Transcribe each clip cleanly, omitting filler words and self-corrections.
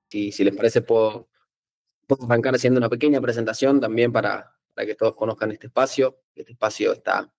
Si les parece, puedo arrancar haciendo una pequeña presentación también para que todos conozcan este espacio. Este espacio está,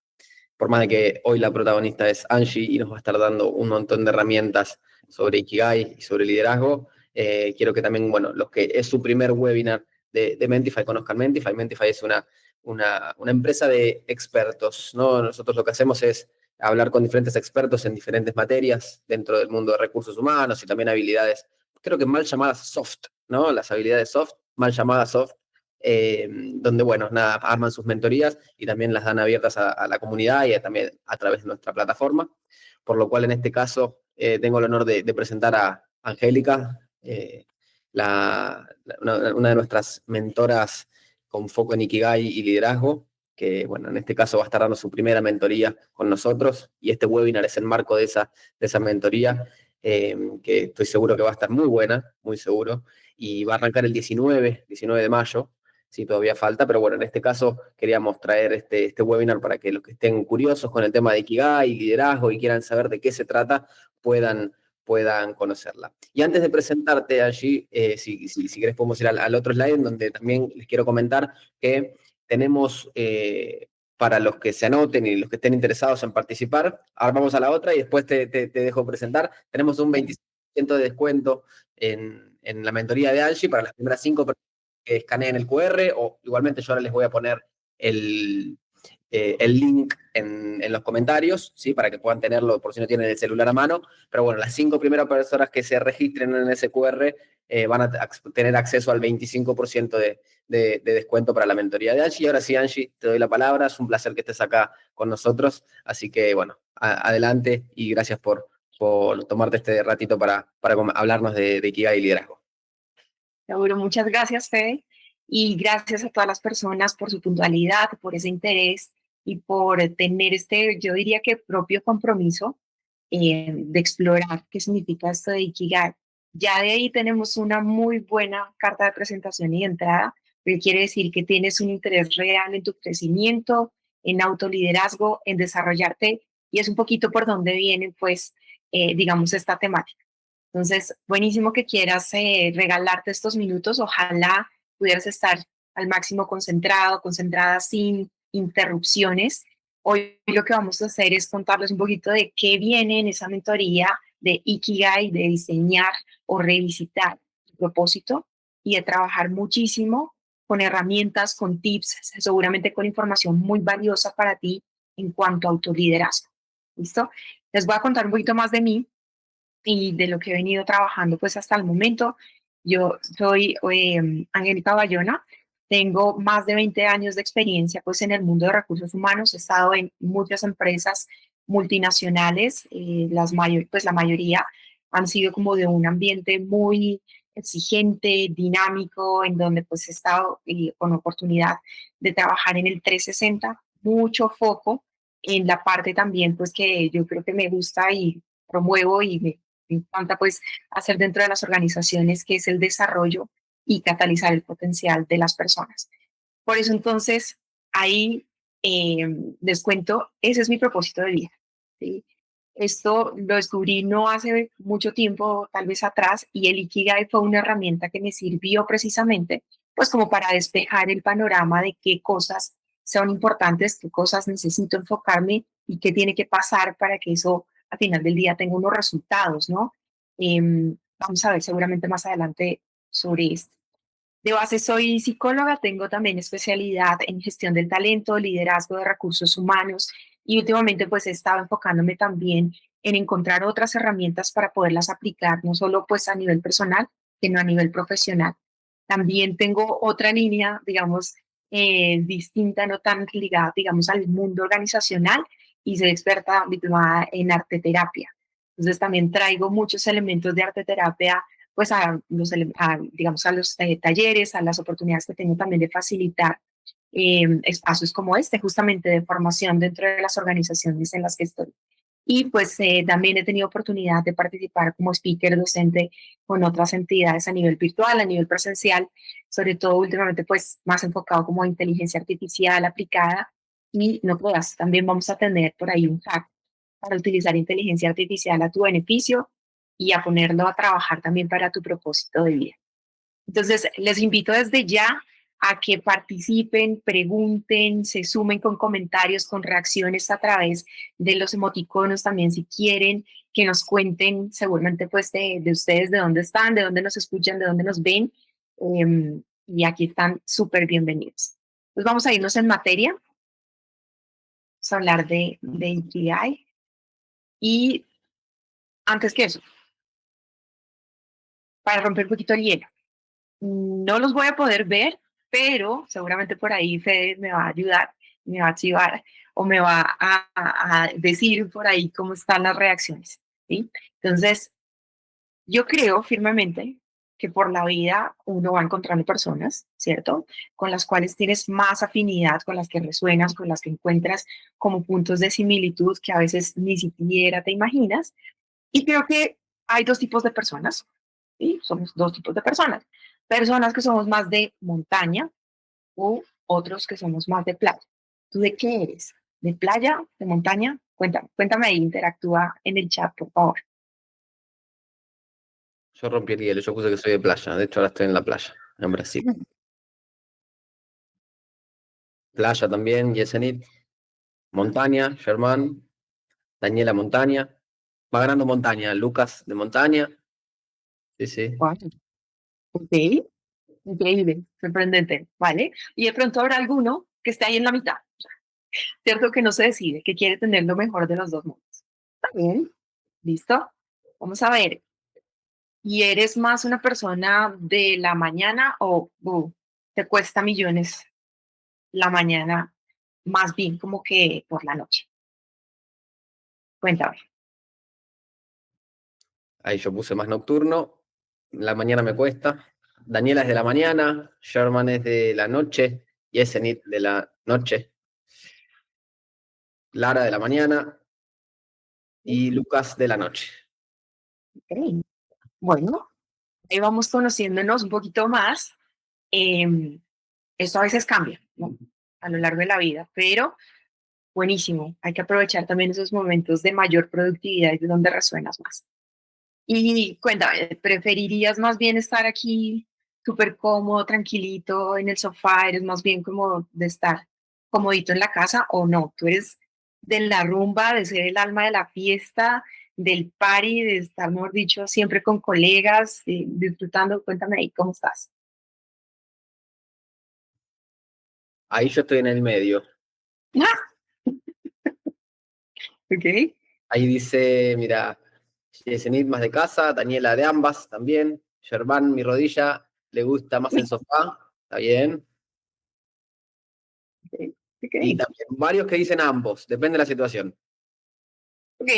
por más de que hoy la protagonista es Angie y nos va a estar dando un montón de herramientas sobre Ikigai y sobre liderazgo, quiero que también, bueno, los que es su primer webinar de Mentify conozcan Mentify. Mentify es una empresa de expertos, ¿no? Nosotros lo que hacemos es hablar con diferentes expertos en diferentes materias dentro del mundo de recursos humanos y también habilidades, creo que mal llamadas soft, ¿no? Las habilidades soft, mal llamadas soft, donde, bueno, nada, arman sus mentorías y también las dan abiertas a la comunidad y también a través de nuestra plataforma, por lo cual en este caso tengo el honor de presentar a Angélica, una de nuestras mentoras con foco en Ikigai y liderazgo, que, bueno, en este caso va a estar dando su primera mentoría con nosotros y este webinar es el marco de esa mentoría, que estoy seguro que va a estar muy buena, muy seguro, y va a arrancar el 19 de mayo, sí, todavía falta, pero bueno, en este caso queríamos traer este webinar para que los que estén curiosos con el tema de Ikigai y liderazgo y quieran saber de qué se trata, puedan conocerla. Y antes de presentarte allí, si querés podemos ir al otro slide, en donde también les quiero comentar que tenemos, para los que se anoten y los que estén interesados en participar, ahora vamos a la otra y después te dejo presentar, tenemos un 25% de descuento en la mentoría de Angie para las primeras 5 personas que escaneen el QR, o igualmente yo ahora les voy a poner el, el link en los comentarios, ¿sí? Para que puedan tenerlo por si no tienen el celular a mano. Pero bueno, las 5 primeras personas que se registren en ese QR van a tener acceso al 25% de descuento para la mentoría de Angie. Y ahora sí, Angie, te doy la palabra. Es un placer que estés acá con nosotros. Así que, bueno, adelante y gracias por tomarte este ratito para hablarnos de Ikigai y liderazgo. Seguro, muchas gracias, Fede, y gracias a todas las personas por su puntualidad, por ese interés y por tener este, yo diría que propio compromiso de explorar qué significa esto de Ikigai. Ya de ahí tenemos una muy buena carta de presentación y de entrada, que quiere decir que tienes un interés real en tu crecimiento, en autoliderazgo, en desarrollarte, y es un poquito por donde viene, pues, digamos, esta temática. Entonces, buenísimo que quieras regalarte estos minutos. Ojalá pudieras estar al máximo concentrado, concentrada sin interrupciones. Hoy lo que vamos a hacer es contarles un poquito de qué viene en esa mentoría de Ikigai, de diseñar o revisitar tu propósito y de trabajar muchísimo con herramientas, con tips, seguramente con información muy valiosa para ti en cuanto a autoliderazgo. ¿Listo? Les voy a contar un poquito más de mí y de lo que he venido trabajando pues hasta el momento. Yo soy Angélica Bayona, tengo más de 20 años de experiencia pues en el mundo de recursos humanos, he estado en muchas empresas multinacionales, pues la mayoría han sido como de un ambiente muy exigente, dinámico, en donde pues he estado con oportunidad de trabajar en el 360, mucho foco en la parte también pues que yo creo que me gusta y promuevo y me encanta pues hacer dentro de las organizaciones, que es el desarrollo y catalizar el potencial de las personas. Por eso entonces ahí eh, les cuento, ese es mi propósito de vida. ¿Sí? Esto lo descubrí no hace mucho tiempo, tal vez atrás, y el Ikigai fue una herramienta que me sirvió precisamente pues como para despejar el panorama de qué cosas son importantes, qué cosas necesito enfocarme y qué tiene que pasar para que eso al final del día tenga unos resultados, ¿no? Vamos a ver seguramente más adelante sobre esto. De base soy psicóloga, tengo también especialidad en gestión del talento, liderazgo de recursos humanos y últimamente pues he estado enfocándome también en encontrar otras herramientas para poderlas aplicar, no solo pues a nivel personal, sino a nivel profesional. También tengo otra línea, digamos, distinta, no tan ligada, digamos, al mundo organizacional y soy experta diplomada en arte terapia. Entonces también traigo muchos elementos de arte terapia pues digamos, a los talleres, a las oportunidades que tengo también de facilitar espacios como este, justamente de formación dentro de las organizaciones en las que estoy. Y pues también he tenido oportunidad de participar como speaker docente con otras entidades a nivel virtual, a nivel presencial, sobre todo últimamente pues más enfocado como a inteligencia artificial aplicada. Y no creas, también vamos a tener por ahí un hack para utilizar inteligencia artificial a tu beneficio y a ponerlo a trabajar también para tu propósito de vida. Entonces, les invito desde ya a que participen, pregunten, se sumen con comentarios, con reacciones a través de los emoticonos también si quieren, que nos cuenten seguramente pues de ustedes, de dónde están, de dónde nos escuchan, de dónde nos ven. Y aquí están súper bienvenidos. Pues vamos a irnos en materia, vamos a hablar de Ikigai. Y antes que eso, para romper un poquito el hielo, no los voy a poder ver, pero seguramente por ahí Fede me va a ayudar, me va a activar o me va a decir por ahí cómo están las reacciones, ¿sí? Entonces, yo creo firmemente que por la vida uno va encontrando personas, ¿cierto? Con las cuales tienes más afinidad, con las que resuenas, con las que encuentras como puntos de similitud que a veces ni siquiera te imaginas. Y creo que hay dos tipos de personas, ¿sí? Somos dos tipos de personas. Personas que somos más de montaña u otros que somos más de playa. ¿Tú de qué eres? ¿De playa? ¿De montaña? Cuéntame, cuéntame ahí, interactúa en el chat, por favor. Yo rompí el hielo, yo puse que soy de playa. De hecho, ahora estoy en la playa, en Brasil. Playa también, Yesenit. Montaña, Germán. Daniela Montaña. Va ganando montaña. Lucas de montaña. Sí, sí. Bueno, ok, increíble, sorprendente, ¿vale? Y de pronto habrá alguno que esté ahí en la mitad, ¿cierto? Que no se decide, que quiere tener lo mejor de los dos mundos. Está bien, ¿listo? Vamos a ver. ¿Y eres más una persona de la mañana o te cuesta millones la mañana, más bien como que por la noche? Cuéntame. Ahí yo puse más nocturno. La mañana me cuesta. Daniela es de la mañana. Sherman es de la noche. Yesenit de la noche. Lara de la mañana. Y Lucas de la noche. Ok. Bueno, ahí vamos conociéndonos un poquito más. Eh, Esto a veces cambia, ¿no? A lo largo de la vida, pero buenísimo. Hay que aprovechar también esos momentos de mayor productividad y de donde resuenas más. Y cuéntame, ¿preferirías más bien estar aquí súper cómodo, tranquilito en el sofá? ¿Eres más bien como de estar comodito en la casa o no? ¿Tú eres de la rumba, de ser el alma de la fiesta, del party, de estar, mejor dicho, siempre con colegas, disfrutando? Cuéntame ahí, ¿cómo estás? Ahí yo estoy en el medio. Ah, ok. Ahí dice, mira, Yesenit más de casa, Daniela de ambas también. Germán, mi rodilla, le gusta más el sofá. Está bien. Ok, Y ok, también varios que dicen ambos, depende de la situación. ok.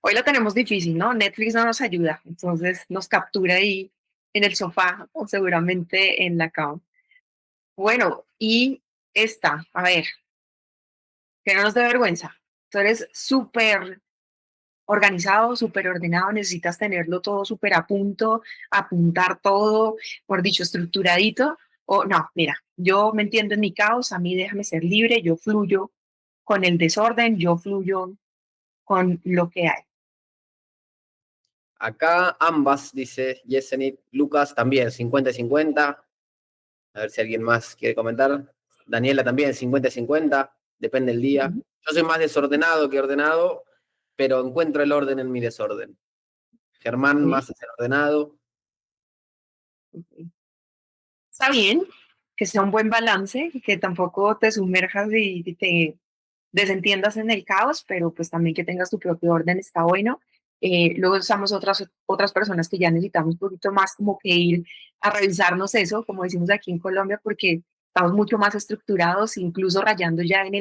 Hoy la tenemos difícil, ¿no? Netflix no nos ayuda, entonces nos captura ahí en el sofá o seguramente en la cama. Bueno, y esta, a ver, que no nos dé vergüenza. Tú eres súper organizado, súper ordenado, necesitas tenerlo todo súper a punto, apuntar todo, por dicho, estructuradito. O no, mira, yo me entiendo en mi caos, a mí déjame ser libre, yo fluyo con el desorden, yo fluyo con lo que hay. Acá ambas, dice Yesenit, Lucas también, 50 y 50. A ver si alguien más quiere comentar. Daniela también, 50 y 50, depende del día. Ujú. Yo soy más desordenado que ordenado, pero encuentro el orden en mi desorden. Germán Sí, más desordenado. ok. Está bien, que sea un buen balance, que tampoco te sumerjas y te desentiendas en el caos, pero pues también que tengas tu propio orden está bueno. Luego estamos otras personas que ya necesitamos un poquito más como que ir a revisarnos eso, como decimos aquí en Colombia, porque estamos mucho más estructurados, incluso rayando ya en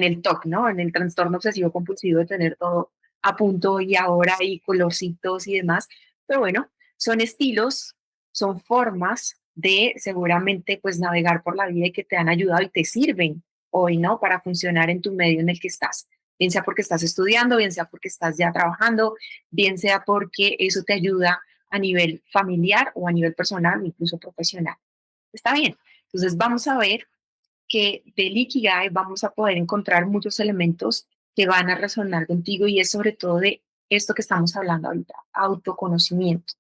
el TOC, ¿no? En el trastorno obsesivo compulsivo de tener todo a punto y ahora y colorcitos y demás. Pero bueno, son estilos, son formas de seguramente pues navegar por la vida y que te han ayudado y te sirven hoy, ¿no? Para funcionar en tu medio en el que estás. Bien sea porque estás estudiando, bien sea porque estás ya trabajando, bien sea porque eso te ayuda a nivel familiar o a nivel personal o incluso profesional. Está bien. Entonces vamos a ver que del Ikigai vamos a poder encontrar muchos elementos que van a resonar contigo y es sobre todo de esto que estamos hablando ahorita, autoconocimiento,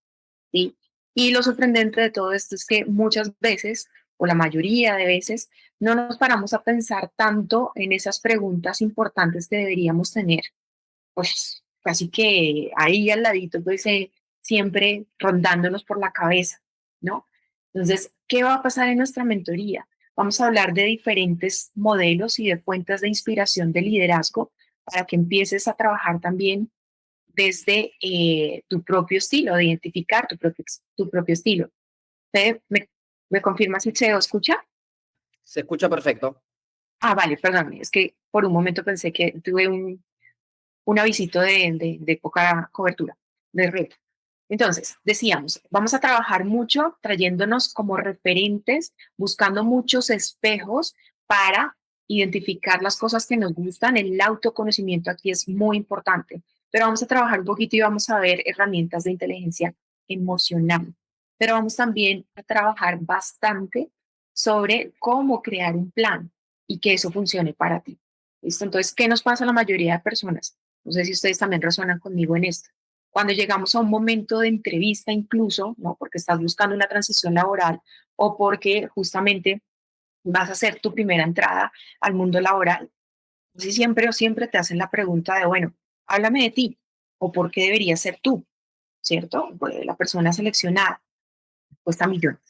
¿sí? Y lo sorprendente de todo esto es que muchas veces, o la mayoría de veces, no nos paramos a pensar tanto en esas preguntas importantes que deberíamos tener, pues casi que ahí al ladito, pues siempre rondándonos por la cabeza, ¿no? Entonces, ¿qué va a pasar en nuestra mentoría? Vamos a hablar de diferentes modelos y de fuentes de inspiración de liderazgo para que empieces a trabajar también desde tu propio estilo, de identificar tu propio estilo. ¿Usted me confirma si se escucha? Se escucha perfecto. Ah, vale, perdón, es que por un momento pensé que tuve un avisito de poca cobertura, de red. Entonces, decíamos, vamos a trabajar mucho trayéndonos como referentes, buscando muchos espejos para identificar las cosas que nos gustan. El autoconocimiento aquí es muy importante, pero vamos a trabajar un poquito y vamos a ver herramientas de inteligencia emocional. Pero vamos también a trabajar bastante sobre cómo crear un plan y que eso funcione para ti. ¿Listo? Entonces, ¿qué nos pasa a la mayoría de personas? No sé si ustedes también resuenan conmigo en esto. Cuando llegamos a un momento de entrevista incluso, ¿no? Porque estás buscando una transición laboral o porque justamente vas a hacer tu primera entrada al mundo laboral, si siempre o siempre te hacen la pregunta de, bueno, háblame de ti o por qué deberías ser tú, ¿cierto? Pues, la persona seleccionada cuesta millones.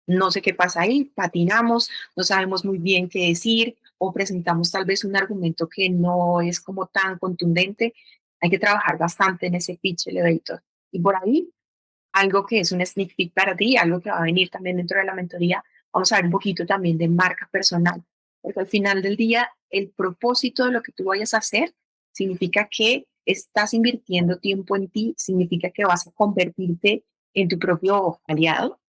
No sé qué pasa ahí, patinamos, no sabemos muy bien qué decir o presentamos tal vez un argumento que no es como tan contundente. Hay que trabajar bastante en ese pitch elevator. Y por ahí, algo que es un sneak peek para ti, algo que va a venir también dentro de la mentoría, vamos a ver un poquito también de marca personal. Porque al final del día, el propósito de lo que tú vayas a hacer significa que estás invirtiendo tiempo en ti, significa que vas a convertirte en tu propio aliado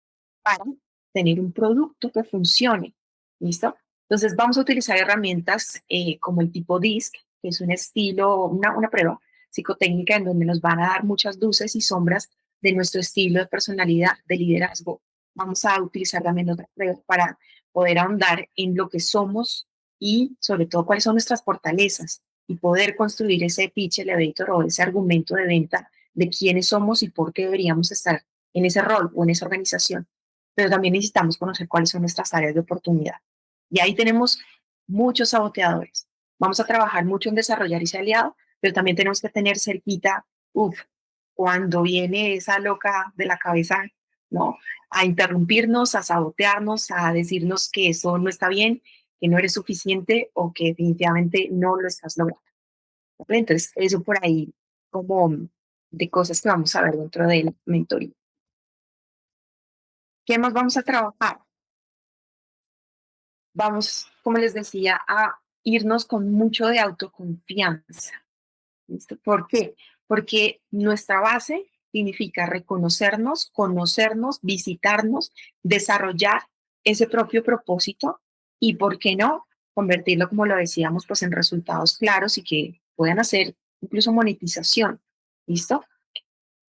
para tener un producto que funcione. ¿Listo? Entonces vamos a utilizar herramientas como el tipo DISC, que es un estilo, una prueba psicotécnica en donde nos van a dar muchas luces y sombras de nuestro estilo de personalidad, de liderazgo. Vamos a utilizar también otras pruebas para poder ahondar en lo que somos y sobre todo cuáles son nuestras fortalezas y poder construir ese pitch elevator o ese argumento de venta de quiénes somos y por qué deberíamos estar en ese rol o en esa organización, pero también necesitamos conocer cuáles son nuestras áreas de oportunidad. Y ahí tenemos muchos saboteadores. Vamos a trabajar mucho en desarrollar ese aliado, pero también tenemos que tener cerquita, uff, cuando viene esa loca de la cabeza, ¿no? A interrumpirnos, a sabotearnos, a decirnos que eso no está bien, que no eres suficiente o que definitivamente no lo estás logrando. ¿Vale? Entonces, eso por ahí como de cosas que vamos a ver dentro de la mentoría. ¿Qué más vamos a trabajar? Vamos, como les decía, a irnos con mucho de autoconfianza. ¿Listo? ¿Por qué? Porque nuestra base significa reconocernos, conocernos, visitarnos, desarrollar ese propio propósito y, ¿por qué no? Convertirlo, como lo decíamos, pues en resultados claros y que puedan hacer incluso monetización. ¿Listo?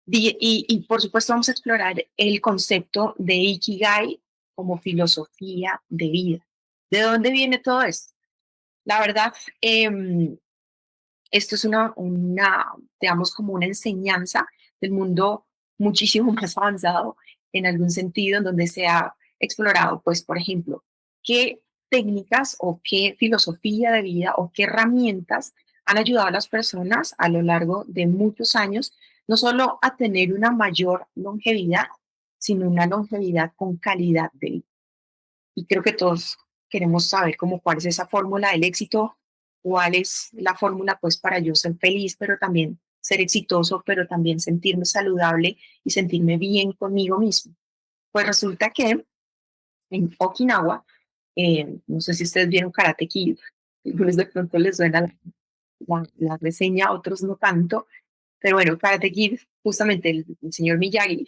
Y por supuesto vamos a explorar el concepto de Ikigai como filosofía de vida. ¿De dónde viene todo esto? La verdad, esto es digamos, como una enseñanza del mundo muchísimo más avanzado en algún sentido, en donde se ha explorado, pues, por ejemplo, qué técnicas o qué filosofía de vida o qué herramientas han ayudado a las personas a lo largo de muchos años, no solo a tener una mayor longevidad, sino una longevidad con calidad de vida. Y creo que todos queremos saber cómo cuál es esa fórmula del éxito, cuál es la fórmula pues para yo ser feliz, pero también ser exitoso, pero también sentirme saludable y sentirme bien conmigo mismo. Pues resulta que en Okinawa, no sé si ustedes vieron Karate Kid, algunos de pronto les suena la reseña, otros no tanto, pero bueno, Karate Kid, justamente el señor Miyagi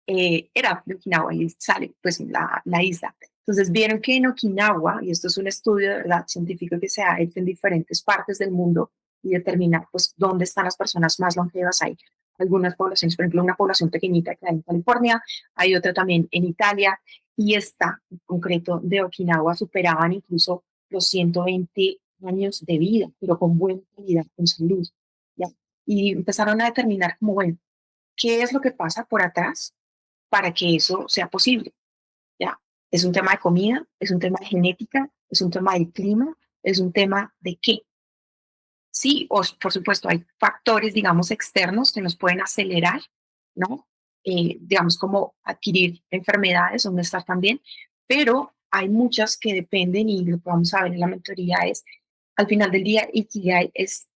era de Okinawa y sale pues la isla. Entonces vieron que en Okinawa, y esto es un estudio de verdad científico que se ha hecho en diferentes partes del mundo y determinar pues dónde están las personas más longevas. Hay algunas poblaciones, por ejemplo, una población pequeñita que hay en California, hay otra también en Italia, y esta en concreto de Okinawa superaban incluso los 120 años de vida, pero con buena calidad, con salud. ¿Ya? Y empezaron a determinar como, bueno, ¿qué es lo que pasa por atrás? para que eso sea posible. ¿Ya? Es un tema de comida, es un tema de genética, es un tema del clima, es un tema de qué. Sí, o, por supuesto, hay factores, digamos, externos que nos pueden acelerar, ¿no? Digamos, como adquirir enfermedades o no estar tan bien, pero hay muchas que dependen y lo que vamos a ver en la mentoría es, al final del día, Ikigai es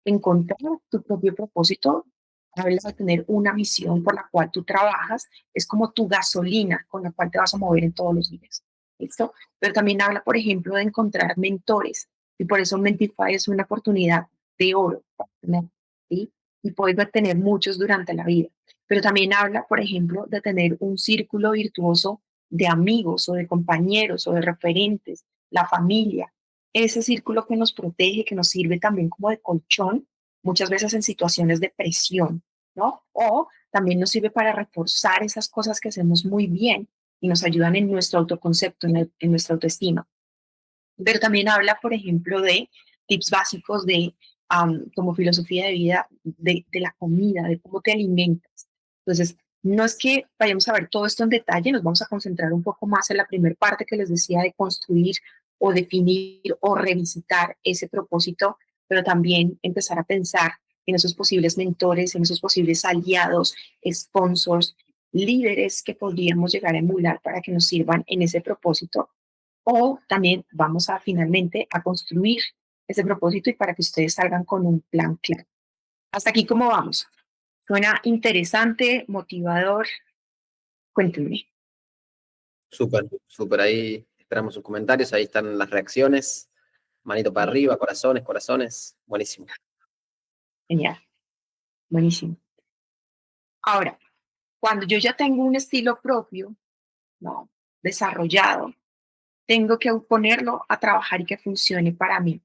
encontrar tu propio propósito, habla de tener una misión por la cual tú trabajas, es como tu gasolina con la cual te vas a mover en todos los días, ¿listo? Pero también habla, por ejemplo, de encontrar mentores, y por eso Mentify es una oportunidad de oro para tener, ¿sí? Y puedes tener muchos durante la vida. Pero también habla, por ejemplo, de tener un círculo virtuoso de amigos o de compañeros o de referentes, la familia, ese círculo que nos protege, que nos sirve también como de colchón, muchas veces en situaciones de presión, ¿no? O también nos sirve para reforzar esas cosas que hacemos muy bien y nos ayudan en nuestro autoconcepto, en nuestra autoestima. Pero también habla, por ejemplo, de tips básicos de como filosofía de vida, de la comida, de cómo te alimentas. Entonces, no es que vayamos a ver todo esto en detalle, nos vamos a concentrar un poco más en la primera parte que les decía de construir o definir o revisitar ese propósito, pero también empezar a pensar en esos posibles mentores, en esos posibles aliados, sponsors, líderes que podríamos llegar a emular para que nos sirvan en ese propósito o también vamos a finalmente a construir ese propósito y para que ustedes salgan con un plan claro. Hasta aquí, ¿cómo vamos? Suena interesante, motivador. Cuéntenme. Súper, súper. Ahí esperamos sus comentarios, ahí están las reacciones. Manito para Sí, arriba, corazones, corazones. Buenísimo. genial, buenísimo. Ahora, cuando yo ya tengo un estilo propio, ¿no? Desarrollado, tengo que ponerlo a trabajar y que funcione para mí.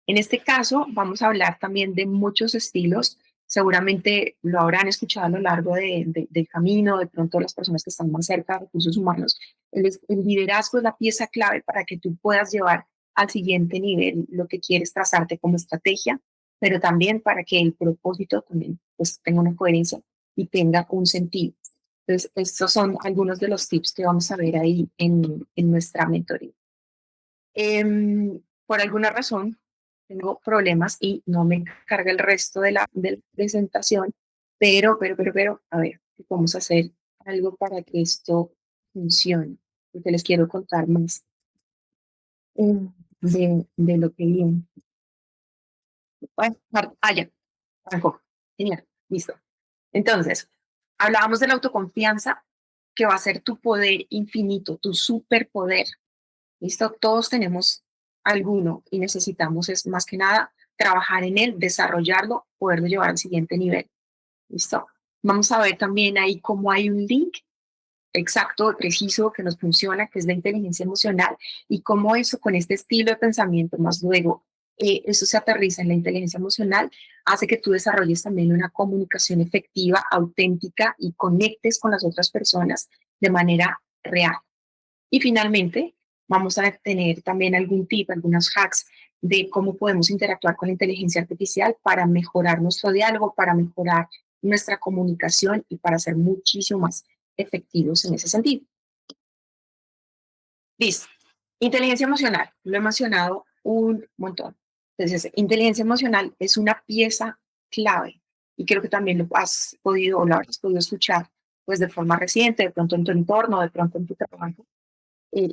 En este caso, vamos a hablar también de muchos estilos. Seguramente lo habrán escuchado a lo largo del camino, de pronto las personas que están más cerca de recursos humanos. El liderazgo es la pieza clave para que tú puedas llevar al siguiente nivel lo que quieres trazarte como estrategia, pero también para que el propósito también pues, tenga una coherencia y tenga un sentido. Entonces, estos son algunos de los tips que vamos a ver ahí en nuestra mentoría. Por alguna razón tengo problemas y no me carga el resto de la presentación, pero, a ver, vamos a hacer algo para que esto funcione, porque les quiero contar más de lo que viene. Bueno, ya, arrancó. Genial, listo. Entonces, hablábamos de la autoconfianza, que va a ser tu poder infinito, tu superpoder. ¿Listo? Todos tenemos alguno y necesitamos es más que nada trabajar en él, desarrollarlo, poderlo llevar al siguiente nivel. ¿Listo? Vamos a ver también ahí cómo hay un link exacto, preciso, que nos funciona, que es la inteligencia emocional, y cómo eso con este estilo de pensamiento, más luego, eso se aterriza en la inteligencia emocional, hace que tú desarrolles también una comunicación efectiva, auténtica y conectes con las otras personas de manera real. Y finalmente, vamos a tener también algún tip, algunos hacks de cómo podemos interactuar con la inteligencia artificial para mejorar nuestro diálogo, para mejorar nuestra comunicación y para ser muchísimo más efectivos en ese sentido. Listo. Inteligencia emocional, lo he mencionado un montón. Entonces, inteligencia emocional es una pieza clave y creo que también lo has podido o lo habrás podido escuchar pues de forma reciente, de pronto en tu entorno, de pronto en tu trabajo.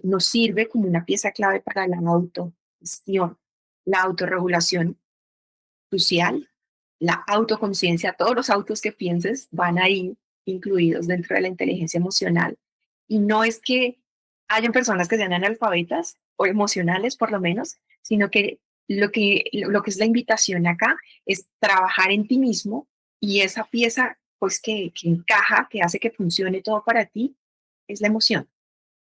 Nos sirve como una pieza clave para la autogestión, la autorregulación crucial, la autoconciencia, todos los autos que pienses van ahí incluidos dentro de la inteligencia emocional. Y no es que hayan personas que sean analfabetas o emocionales por lo menos, sino que lo que es la invitación acá es trabajar en ti mismo y esa pieza pues que encaja, que hace que funcione todo para ti, es la emoción.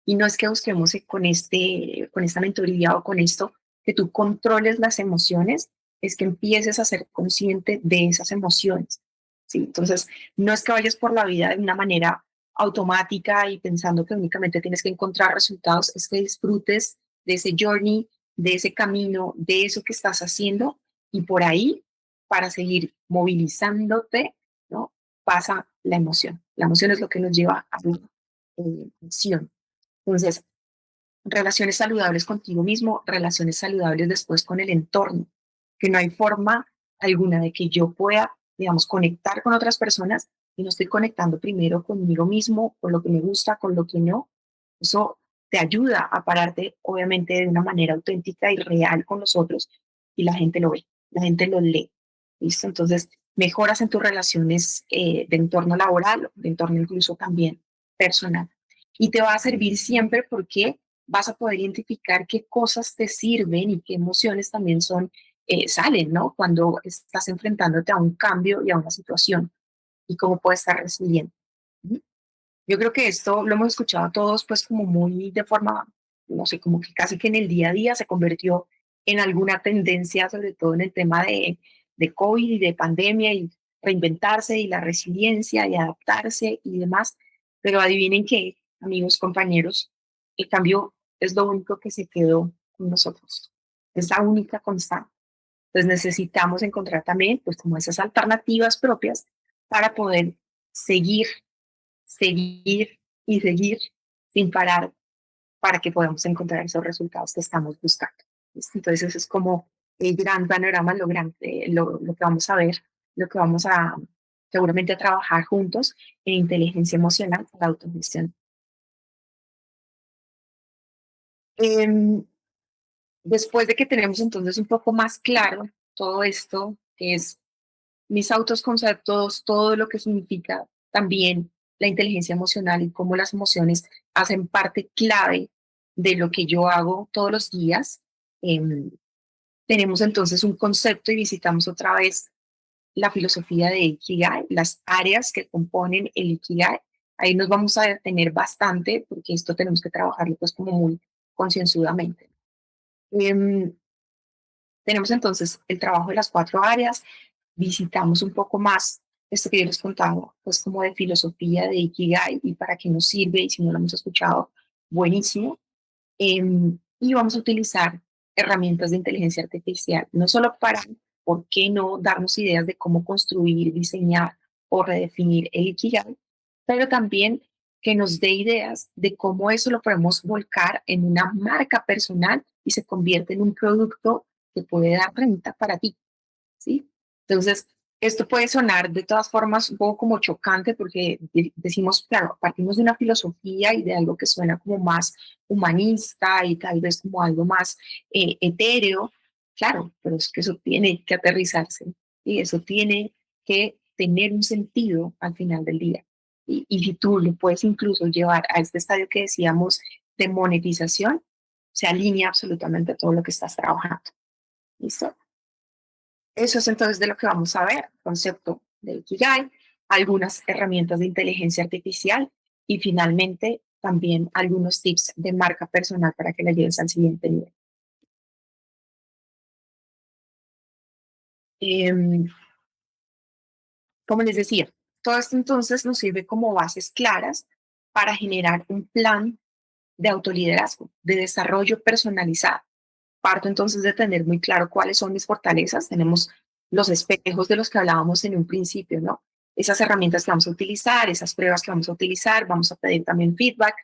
Y no es que busquemos con esta mentoría o con esto que tú controles las emociones, es que empieces a ser consciente de esas emociones. ¿Sí? Entonces, no es que vayas por la vida de una manera automática y pensando que únicamente tienes que encontrar resultados, es que disfrutes de ese journey, de ese camino, de eso que estás haciendo y por ahí, para seguir movilizándote, ¿no? Pasa la emoción. La emoción es lo que nos lleva a acción. Entonces, relaciones saludables contigo mismo, relaciones saludables después con el entorno, que no hay forma alguna de que yo pueda, digamos, conectar con otras personas y no estoy conectando primero conmigo mismo, con lo que me gusta, con lo que no. Eso te ayuda a pararte, obviamente, de una manera auténtica y real con los otros y la gente lo ve, la gente lo lee. ¿Listo? Entonces, mejoras en tus relaciones de entorno laboral, de entorno incluso también personal. Y te va a servir siempre porque vas a poder identificar qué cosas te sirven y qué emociones también son, salen, ¿no? Cuando estás enfrentándote a un cambio y a una situación y cómo puedes estar resiliente. ¿Sí? Yo creo que esto lo hemos escuchado todos, pues como muy de forma, no sé, como que casi que en el día a día se convirtió en alguna tendencia, sobre todo en el tema de COVID y de pandemia y reinventarse y la resiliencia y adaptarse y demás. Pero adivinen qué, amigos, compañeros, el cambio es lo único que se quedó con nosotros. Es la única constante. Entonces necesitamos encontrar también, pues como esas alternativas propias para poder seguir seguir y seguir sin parar para que podamos encontrar esos resultados que estamos buscando. ¿Listo? Entonces, eso es como el gran panorama, lo, grande, lo que vamos a ver, lo que vamos a seguramente a trabajar juntos en inteligencia emocional para la autogestión. Em, Después de que tenemos entonces un poco más claro todo esto, que es mis autoconceptos, todo lo que significa también la inteligencia emocional y cómo las emociones hacen parte clave de lo que yo hago todos los días. Em, Tenemos entonces un concepto y visitamos otra vez la filosofía de Ikigai, las áreas que componen el Ikigai. Ahí nos vamos a detener bastante porque esto tenemos que trabajarlo pues como muy concienzudamente. Em, Tenemos entonces el trabajo de las cuatro áreas, visitamos un poco más esto que yo les contaba, pues como de filosofía de Ikigai y para qué nos sirve, y si no lo hemos escuchado, buenísimo. Y vamos a utilizar herramientas de inteligencia artificial, no solo para, ¿por qué no?, darnos ideas de cómo construir, diseñar o redefinir el Ikigai, pero también que nos dé ideas de cómo eso lo podemos volcar en una marca personal y se convierte en un producto que puede dar renta para ti, ¿sí? Entonces, esto puede sonar de todas formas un poco como chocante porque decimos, claro, partimos de una filosofía y de algo que suena como más humanista y tal vez como algo más etéreo, claro, pero es que eso tiene que aterrizarse y eso tiene que tener un sentido al final del día. Y si tú lo puedes incluso llevar a este estadio que decíamos de monetización, se alinea absolutamente a todo lo que estás trabajando. ¿Listo? Eso es entonces de lo que vamos a ver, concepto de Ikigai, algunas herramientas de inteligencia artificial y finalmente también algunos tips de marca personal para que la lleves al siguiente nivel. Em, Como les decía, todo esto entonces nos sirve como bases claras para generar un plan de autoliderazgo, de desarrollo personalizado. Parto entonces de tener muy claro cuáles son mis fortalezas. Tenemos los espejos de los que hablábamos en un principio, ¿no? Esas herramientas que vamos a utilizar, esas pruebas que vamos a utilizar, vamos a pedir también feedback.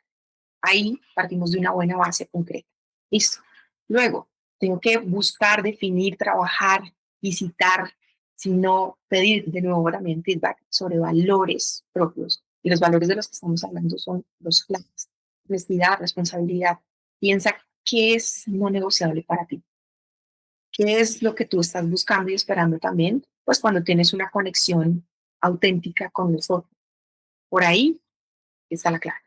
Ahí partimos de una buena base concreta. Listo. Luego, tengo que buscar, definir, trabajar, visitar, sino pedir de nuevo también feedback sobre valores propios. Y los valores de los que estamos hablando son los claves. Honestidad, responsabilidad. Piensa qué es no negociable para ti. ¿Qué es lo que tú estás buscando y esperando también? Pues cuando tienes una conexión auténtica con los otros. Por ahí está la clave,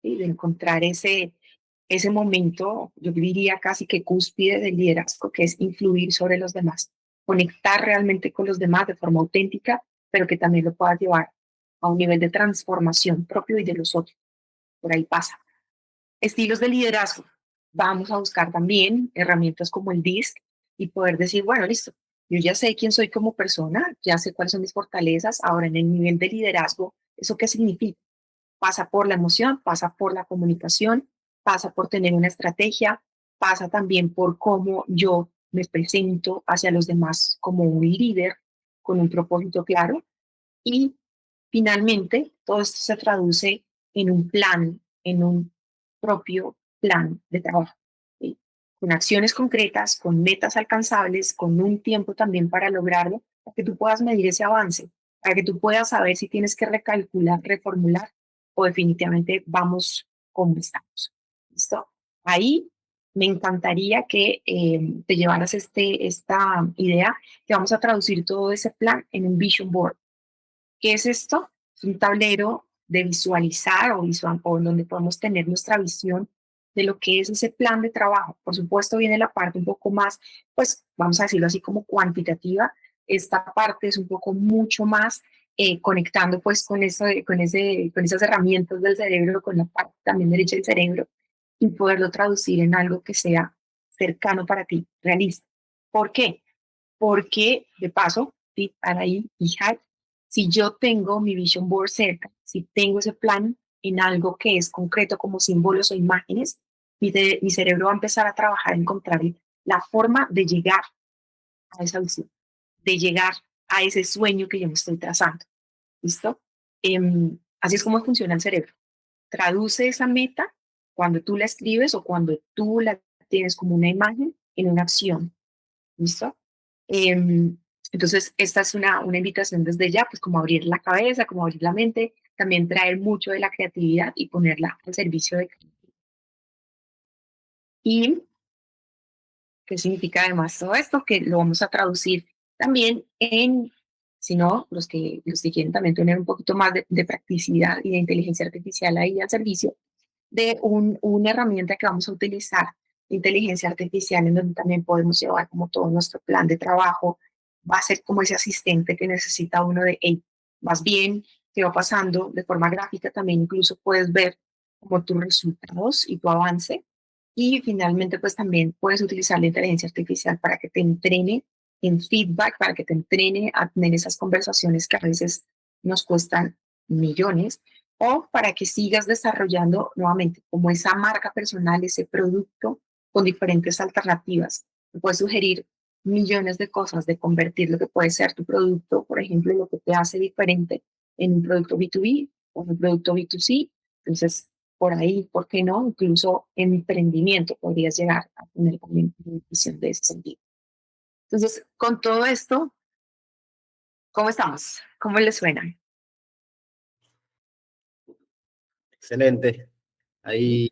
¿sí? De encontrar ese momento, yo diría casi que cúspide del liderazgo, que es influir sobre los demás, conectar realmente con los demás de forma auténtica, pero que también lo puedas llevar a un nivel de transformación propio y de los otros. Por ahí pasa. Estilos de liderazgo. Vamos a buscar también herramientas como el DISC y poder decir, bueno, listo, yo ya sé quién soy como persona, ya sé cuáles son mis fortalezas, ahora en el nivel de liderazgo, ¿eso qué significa? Pasa por la emoción, pasa por la comunicación, pasa por tener una estrategia, pasa también por cómo yo me presento hacia los demás como un líder con un propósito claro y finalmente todo esto se traduce en un plan, en un propio plan de trabajo, ¿sí? Con acciones concretas, con metas alcanzables, con un tiempo también para lograrlo, para que tú puedas medir ese avance, para que tú puedas saber si tienes que recalcular, reformular o definitivamente vamos como estamos. ¿Listo? Ahí me encantaría que te llevaras esta idea, que vamos a traducir todo ese plan en un vision board. ¿Qué es esto? Es un tablero de visualizar o en donde podemos tener nuestra visión de lo que es ese plan de trabajo. Por supuesto, viene la parte un poco más, pues vamos a decirlo así como cuantitativa. Esta parte es un poco mucho más conectando pues con esas herramientas del cerebro, con la parte también derecha del cerebro y poderlo traducir en algo que sea cercano para ti, realista. ¿Por qué? Porque, de paso, tip para ahí, hija, si yo tengo mi vision board cerca, si tengo ese plan en algo que es concreto como símbolos o imágenes, mi cerebro va a empezar a trabajar en encontrar la forma de llegar a esa visión, de llegar a ese sueño que yo me estoy trazando. ¿Listo? Así es como funciona el cerebro. Traduce esa meta cuando tú la escribes o cuando tú la tienes como una imagen en una acción. ¿Listo? Em, entonces, esta es una invitación desde ya, pues como abrir la cabeza, como abrir la mente, también traer mucho de la creatividad y ponerla al servicio de... ¿Y qué significa además todo esto? Que lo vamos a traducir también en, si no, los que quieren también tener un poquito más de practicidad y de inteligencia artificial ahí al servicio, de una herramienta que vamos a utilizar, inteligencia artificial, en donde también podemos llevar como todo nuestro plan de trabajo. Va a ser como ese asistente que necesita uno de, hey, más bien, qué va pasando de forma gráfica, también incluso puedes ver como tus resultados y tu avance. Y finalmente, pues también puedes utilizar la inteligencia artificial para que te entrene en feedback, para que te entrene a tener esas conversaciones que a veces nos cuestan millones, o para que sigas desarrollando nuevamente como esa marca personal, ese producto con diferentes alternativas. Te puedes sugerir millones de cosas de convertir lo que puede ser tu producto, por ejemplo, lo que te hace diferente en un producto B2B o un producto B2C. Entonces, por ahí, ¿por qué no? Incluso emprendimiento podrías llegar a tener también una visión de ese sentido. Entonces, con todo esto, ¿cómo estamos? ¿Cómo les suena? Excelente. Ahí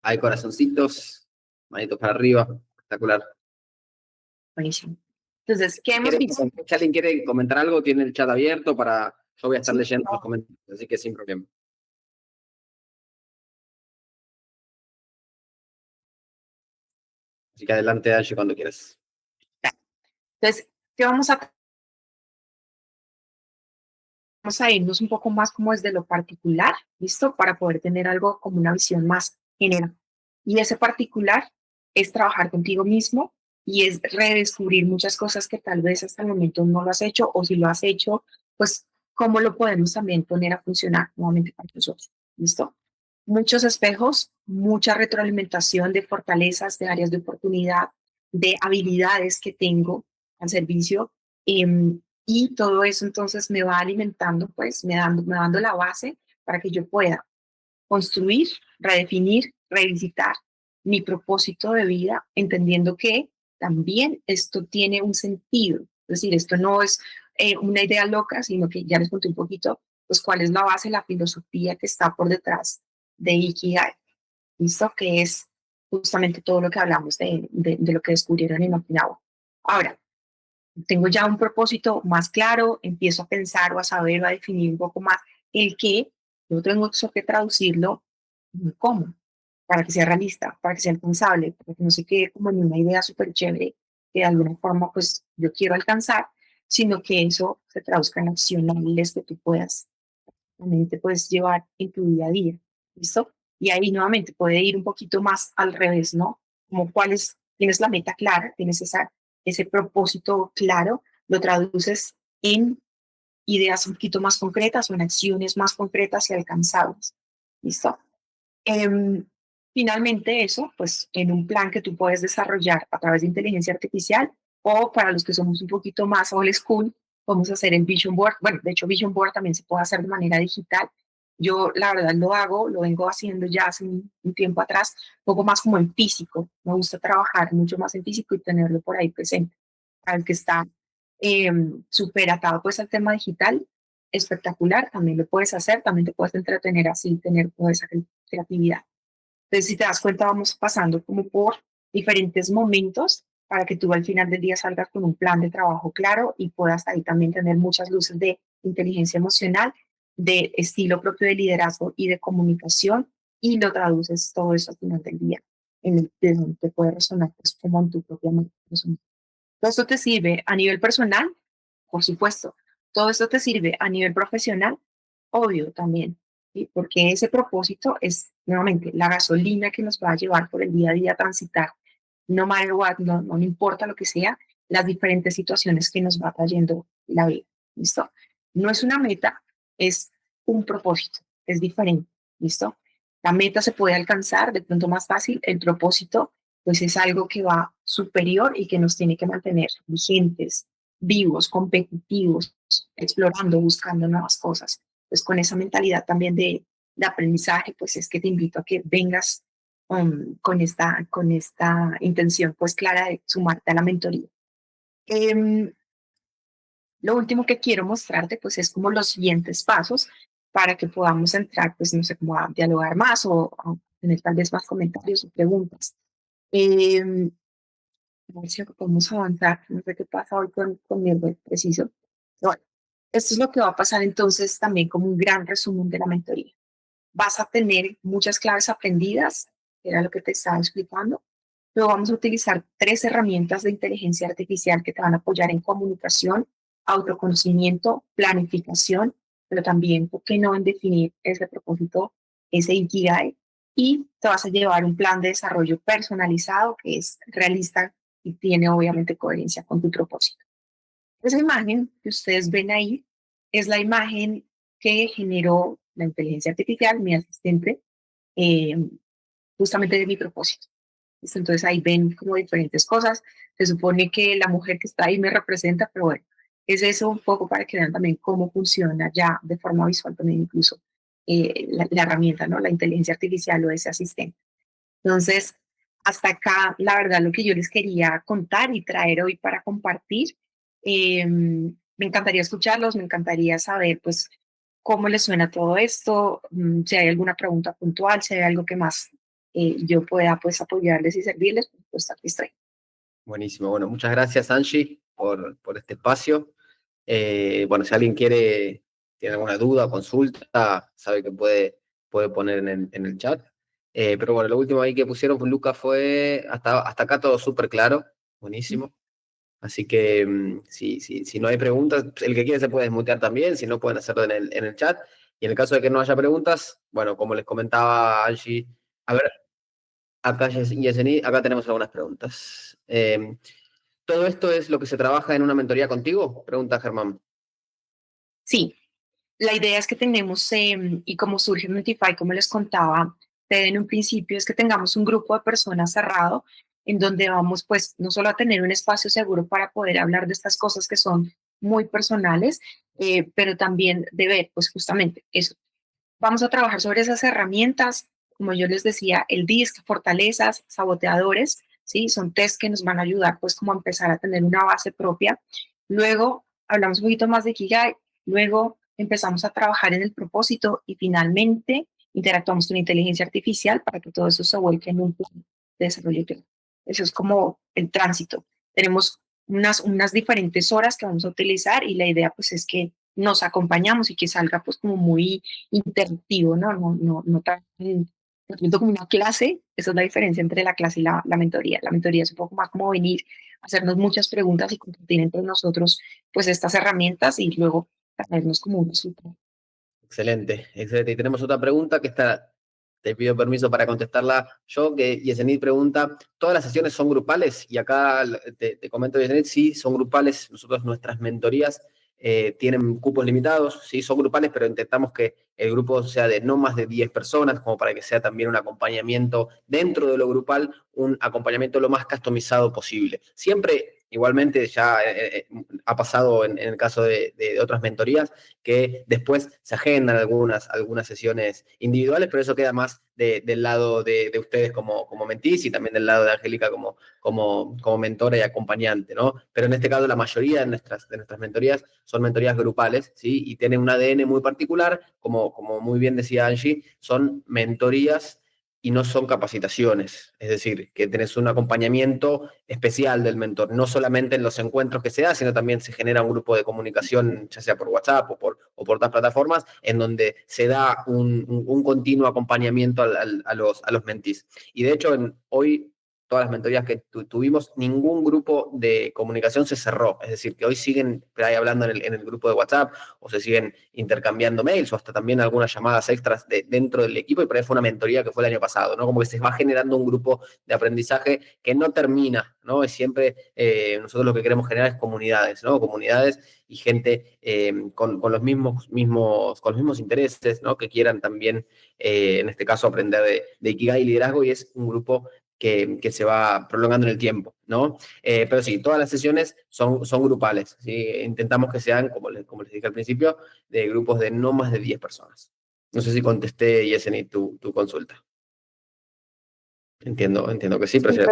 hay corazoncitos, manitos para arriba, espectacular. Buenísimo. Entonces, ¿qué hemos visto? Si alguien quiere comentar algo, tiene el chat abierto para... Yo voy a estar Sí, leyendo los comentarios, así que sin problema. Así que adelante, Angie, cuando quieras. entonces, ¿qué vamos a irnos un poco más como desde lo particular, ¿listo? Para poder tener algo como una visión más general. Y ese particular es trabajar contigo mismo y es redescubrir muchas cosas que tal vez hasta el momento no lo has hecho o si lo has hecho, pues cómo lo podemos también poner a funcionar nuevamente para nosotros, ¿listo? Muchos espejos, mucha retroalimentación de fortalezas, de áreas de oportunidad, de habilidades que tengo al servicio. Y todo eso entonces me va alimentando, pues me dando la base para que yo pueda construir, redefinir, revisitar mi propósito de vida, entendiendo que también esto tiene un sentido. Es decir, esto no es una idea loca, sino que ya les conté un poquito, pues cuál es la base, la filosofía que está por detrás de Ikigai. ¿Listo? Que es justamente todo lo que hablamos de lo que descubrieron en Okinawa. Ahora, tengo ya un propósito más claro, empiezo a pensar o a saber o a definir un poco más el qué, yo tengo que traducirlo en cómo, para que sea realista, para que sea alcanzable, para que no se quede como en una idea súper chévere que de alguna forma pues yo quiero alcanzar, sino que eso se traduzca en accionables que tú puedas, también te puedes llevar en tu día a día, ¿listo? Y ahí nuevamente puede ir un poquito más al revés, ¿no? Como cuál es, tienes la meta clara, tienes ese propósito claro, lo traduces en ideas un poquito más concretas o en acciones más concretas y alcanzables, ¿listo? Em, Finalmente eso, pues en un plan que tú puedes desarrollar a través de inteligencia artificial o para los que somos un poquito más old school, vamos a hacer el Vision Board. Bueno, de hecho Vision Board también se puede hacer de manera digital Yo, la verdad, lo vengo haciendo ya hace un tiempo atrás, un poco más como en físico. Me gusta trabajar mucho más en físico y tenerlo por ahí presente. Al que está súper atado pues al tema digital, espectacular, también lo puedes hacer, también te puedes entretener así, tener toda esa creatividad. Entonces, si te das cuenta, vamos pasando como por diferentes momentos para que tú al final del día salgas con un plan de trabajo claro y puedas ahí también tener muchas luces de inteligencia emocional, de estilo propio de liderazgo y de comunicación y lo traduces todo eso al final del día en el de donde te puede resonar pues como en tu propia mente. Todo esto te sirve a nivel personal, por supuesto. Todo esto te sirve a nivel profesional, obvio también, ¿sí? Porque ese propósito es, nuevamente, la gasolina que nos va a llevar por el día a día a transitar, no matter what, no importa lo que sea, las diferentes situaciones que nos va trayendo la vida. ¿Listo? No es una meta, es un propósito, es diferente. ¿Listo? La meta se puede alcanzar de pronto más fácil, el propósito pues es algo que va superior y que nos tiene que mantener vigentes, vivos, competitivos, explorando, buscando nuevas cosas. Pues con esa mentalidad también de aprendizaje, pues es que te invito a que vengas con esta intención pues clara de sumarte a la mentoría. Em, lo último que quiero mostrarte pues es como los siguientes pasos para que podamos entrar, pues no sé, cómo a dialogar más o a tener tal vez más comentarios o preguntas. Em, a ver si podemos avanzar. No sé qué pasa hoy conmigo, es preciso. Bueno, esto es lo que va a pasar entonces también como un gran resumen de la mentoría. Vas a tener muchas claves aprendidas, que era lo que te estaba explicando, pero vamos a utilizar 3 herramientas de inteligencia artificial que te van a apoyar en comunicación, autoconocimiento, planificación, pero también, ¿por qué no?, en definir ese propósito, ese Ikigai, y te vas a llevar un plan de desarrollo personalizado que es realista y tiene obviamente coherencia con tu propósito. Esa imagen que ustedes ven ahí es la imagen que generó la inteligencia artificial, mi asistente, eh, justamente de mi propósito. Entonces ahí ven como diferentes cosas. Se supone que la mujer que está ahí me representa, pero bueno, es eso un poco para que vean también cómo funciona ya de forma visual también incluso la herramienta, ¿no? La inteligencia artificial o ese asistente. Entonces, hasta acá, la verdad, lo que yo les quería contar y traer hoy para compartir. Me encantaría escucharlos, me encantaría saber, pues, cómo les suena todo esto, si hay alguna pregunta puntual, si hay algo que más yo pueda, pues, apoyarles y servirles, pues aquí estoy. Buenísimo. Bueno, muchas gracias, Angie, por este espacio. Bueno, si alguien tiene alguna duda o consulta, sabe que puede poner en el chat. Pero bueno, lo último ahí que pusieron con Lucas fue hasta acá todo súper claro. Buenísimo. Así que si no hay preguntas, el que quiere se puede desmutear también, si no pueden hacerlo en el chat. Y en el caso de que no haya preguntas, bueno, como les comentaba Angie, a ver, acá Yesení, acá tenemos algunas preguntas. ¿Todo esto es lo que se trabaja en una mentoría contigo? Pregunta Germán. Sí, la idea es que tenemos, y como surge Notify, como les contaba en un principio, es que tengamos un grupo de personas cerrado en donde vamos pues no solo a tener un espacio seguro para poder hablar de estas cosas que son muy personales, pero también de ver pues justamente eso. Vamos a trabajar sobre esas herramientas, como yo les decía, el DISC, fortalezas, saboteadores, ¿sí? Son test que nos van a ayudar pues como a empezar a tener una base propia. Luego hablamos un poquito más de Kigai, luego empezamos a trabajar en el propósito y finalmente interactuamos con inteligencia artificial para que todo eso se vuelque en un plan de desarrollo pleno. Eso es como el tránsito. Tenemos unas diferentes horas que vamos a utilizar y la idea pues es que nos acompañamos y que salga pues como muy interactivo, ¿no? No tan de pronto como una clase. Esa es la diferencia entre la clase y la mentoría. La mentoría es un poco más como venir a hacernos muchas preguntas y compartir entre nosotros pues estas herramientas y luego traernos como un resultado. Excelente, excelente. Y tenemos otra pregunta que está, te pido permiso para contestarla yo, que Yesenit pregunta, ¿todas las sesiones son grupales? Y acá te comento, Yesenit, sí, son grupales. Nosotros nuestras mentorías tienen cupos limitados, sí, son grupales, pero intentamos que el grupo sea de no más de 10 personas, como para que sea también un acompañamiento dentro de lo grupal, un acompañamiento lo más customizado posible. Siempre igualmente ya ha pasado en el caso de otras mentorías que después se agendan algunas sesiones individuales, pero eso queda más del lado de ustedes como mentís y también del lado de Angélica como mentora y acompañante, ¿no? Pero en este caso la mayoría de nuestras mentorías son mentorías grupales, ¿sí? Y tienen un ADN muy particular, como muy bien decía Angie, son mentorías y no son capacitaciones, es decir, que tenés un acompañamiento especial del mentor, no solamente en los encuentros que se da, sino también se genera un grupo de comunicación, ya sea por WhatsApp o por otras plataformas, en donde se da un continuo acompañamiento a los mentees. Y de hecho, hoy todas las mentorías que tuvimos, ningún grupo de comunicación se cerró. Es decir, que hoy siguen ahí hablando en el grupo de WhatsApp o se siguen intercambiando mails o hasta también algunas llamadas extras dentro del equipo. Y por ahí fue una mentoría que fue el año pasado, ¿no? Como que se va generando un grupo de aprendizaje que no termina, ¿no? Es siempre, nosotros lo que queremos generar es comunidades, ¿no? Comunidades y gente con los mismos intereses, ¿no? Que quieran también, en este caso, aprender de Ikigai y liderazgo, y es un grupo que se va prolongando en el tiempo, ¿no? Pero sí, todas las sesiones son grupales, ¿sí? Intentamos que sean, como les dije al principio, de grupos de no más de 10 personas. No sé si contesté, Yeseni, tu consulta. Entiendo que sí, pero Sí, sí,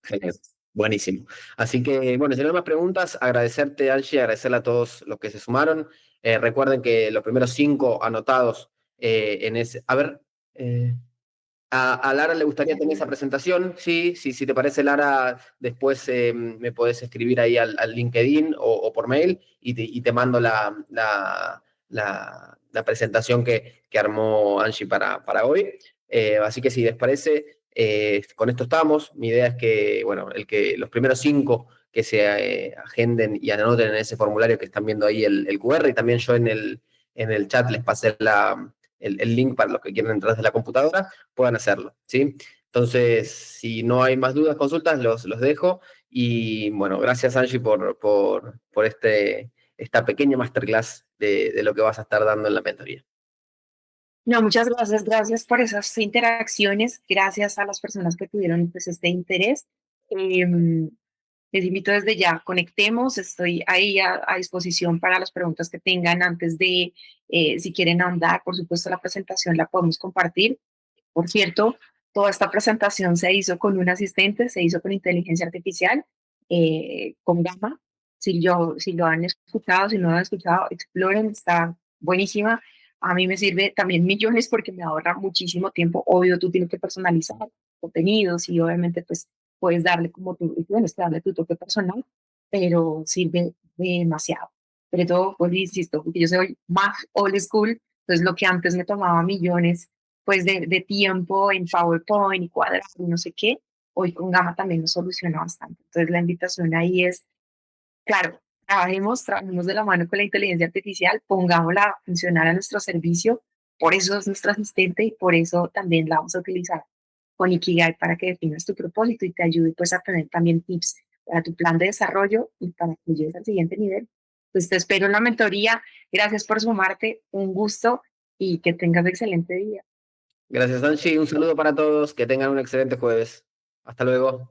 genial. Buenísimo. Así que, bueno, si no hay más preguntas, agradecerte, Angie, agradecerle a todos los que se sumaron. Recuerden que los primeros 5 anotados en ese... A ver, a Lara le gustaría tener esa presentación. Sí, sí, si te parece, Lara, después me podés escribir ahí al LinkedIn o por mail y te mando la presentación que armó Angie para hoy. Así que si les parece, con esto estamos. Mi idea es que, bueno, los primeros 5 que se agenden y anoten en ese formulario que están viendo ahí el QR, y también yo en el chat les pasé el link para los que quieran entrar desde la computadora, puedan hacerlo, ¿sí? Entonces, si no hay más dudas, consultas, los dejo. Y bueno, gracias, Angie, por esta pequeña masterclass de lo que vas a estar dando en la mentoría. No, muchas gracias, gracias por esas interacciones, gracias a las personas que tuvieron pues este interés. Les invito desde ya, conectemos, estoy ahí a disposición para las preguntas que tengan antes de, si quieren ahondar, por supuesto la presentación la podemos compartir. Por cierto, toda esta presentación se hizo con un asistente, se hizo con inteligencia artificial, con Gamma. Si lo han escuchado, si no lo han escuchado, exploren, está buenísima. A mí me sirve también millones porque me ahorra muchísimo tiempo. Obvio, tú tienes que personalizar contenidos y obviamente pues puedes darle como tú, y tienes que darle tu toque personal, pero sirve demasiado. Pero todo, pues insisto, porque yo soy más old school, entonces lo que antes me tomaba millones pues de tiempo en PowerPoint y cuadrar y no sé qué, hoy con Gama también nos soluciona bastante. Entonces la invitación ahí es, claro, trabajemos de la mano con la inteligencia artificial, pongámosla a funcionar a nuestro servicio, por eso es nuestro asistente y por eso también la vamos a utilizar con Ikigai para que definas tu propósito y te ayude pues a tener también tips para tu plan de desarrollo y para que llegues al siguiente nivel. Pues te espero en la mentoría. Gracias por sumarte, un gusto y que tengas excelente día. Gracias, Angie. Un saludo para todos. Que tengan un excelente jueves. Hasta luego.